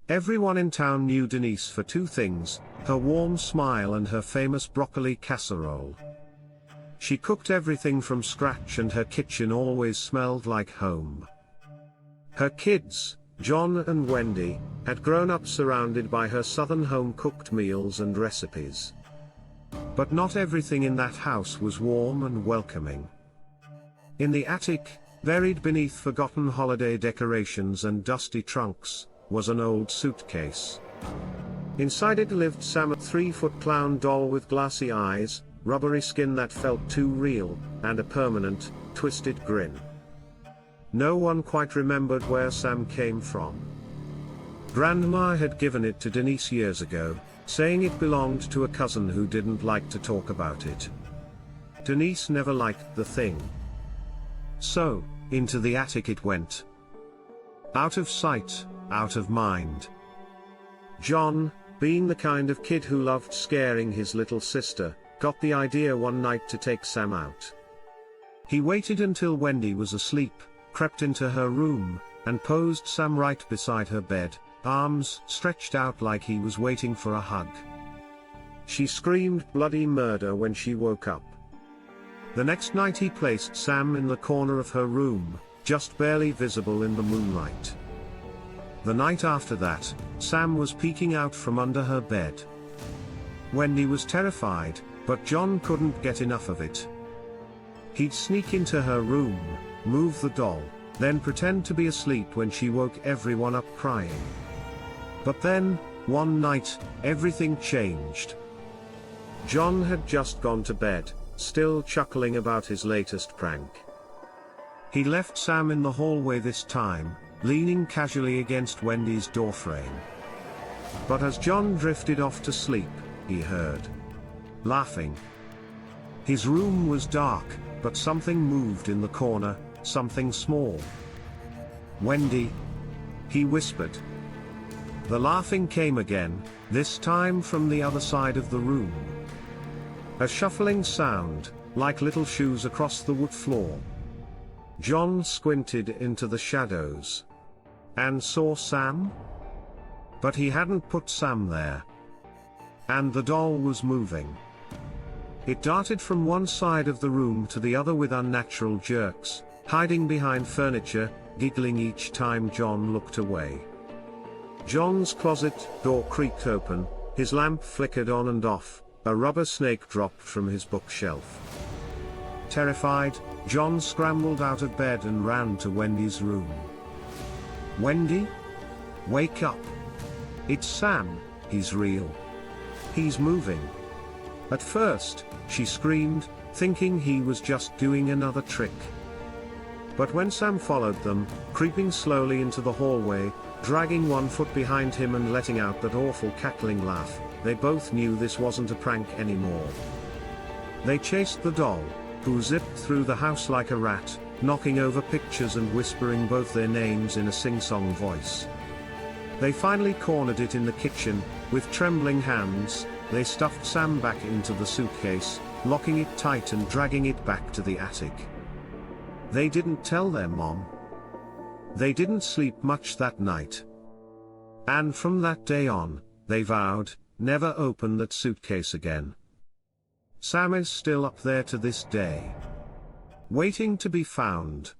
Everyone in town knew Denise for two things: her warm smile and her famous broccoli casserole. She cooked everything from scratch and her kitchen always smelled like home. Her kids, John and Wendy, had grown up surrounded by her southern home-cooked meals and recipes. But not everything in that house was warm and welcoming. In the attic, buried beneath forgotten holiday decorations and dusty trunks, was an old suitcase. Inside it lived Sam, a 3-foot clown doll with glassy eyes, rubbery skin that felt too real, and a permanent, twisted grin. No one quite remembered where Sam came from. Grandma had given it to Denise years ago, saying it belonged to a cousin who didn't like to talk about it. Denise never liked the thing. So, into the attic it went. Out of sight, out of mind. John, being the kind of kid who loved scaring his little sister, got the idea one night to take Sam out. He waited until Wendy was asleep, crept into her room, and posed Sam right beside her bed, arms stretched out like he was waiting for a hug. She screamed bloody murder when she woke up. The next night he placed Sam in the corner of her room, just barely visible in the moonlight. The night after that, Sam was peeking out from under her bed. Wendy was terrified, but John couldn't get enough of it. He'd sneak into her room, move the doll, then pretend to be asleep when she woke everyone up crying. But then, one night, everything changed. John had just gone to bed, still chuckling about his latest prank. He left Sam in the hallway this time, leaning casually against Wendy's doorframe. But as John drifted off to sleep, he heard laughing. His room was dark, but something moved in the corner, something small. "Wendy?" he whispered. The laughing came again, this time from the other side of the room. A shuffling sound, like little shoes across the wood floor. John squinted into the shadows. And saw Sam? But he hadn't put Sam there. And the doll was moving. It darted from one side of the room to the other with unnatural jerks, hiding behind furniture, giggling each time John looked away. John's closet door creaked open, his lamp flickered on and off, a rubber snake dropped from his bookshelf. Terrified, John scrambled out of bed and ran to Wendy's room. "Wendy? Wake up. It's Sam, he's real. He's moving." At first, she screamed, thinking he was just doing another trick. But when Sam followed them, creeping slowly into the hallway, dragging one foot behind him and letting out that awful cackling laugh, they both knew this wasn't a prank anymore. They chased the doll, who zipped through the house like a rat, knocking over pictures and whispering both their names in a sing-song voice. They finally cornered it in the kitchen. With trembling hands, they stuffed Sam back into the suitcase, locking it tight and dragging it back to the attic. They didn't tell their mom. They didn't sleep much that night. And from that day on, they vowed, never open that suitcase again. Sam is still up there to this day, waiting to be found.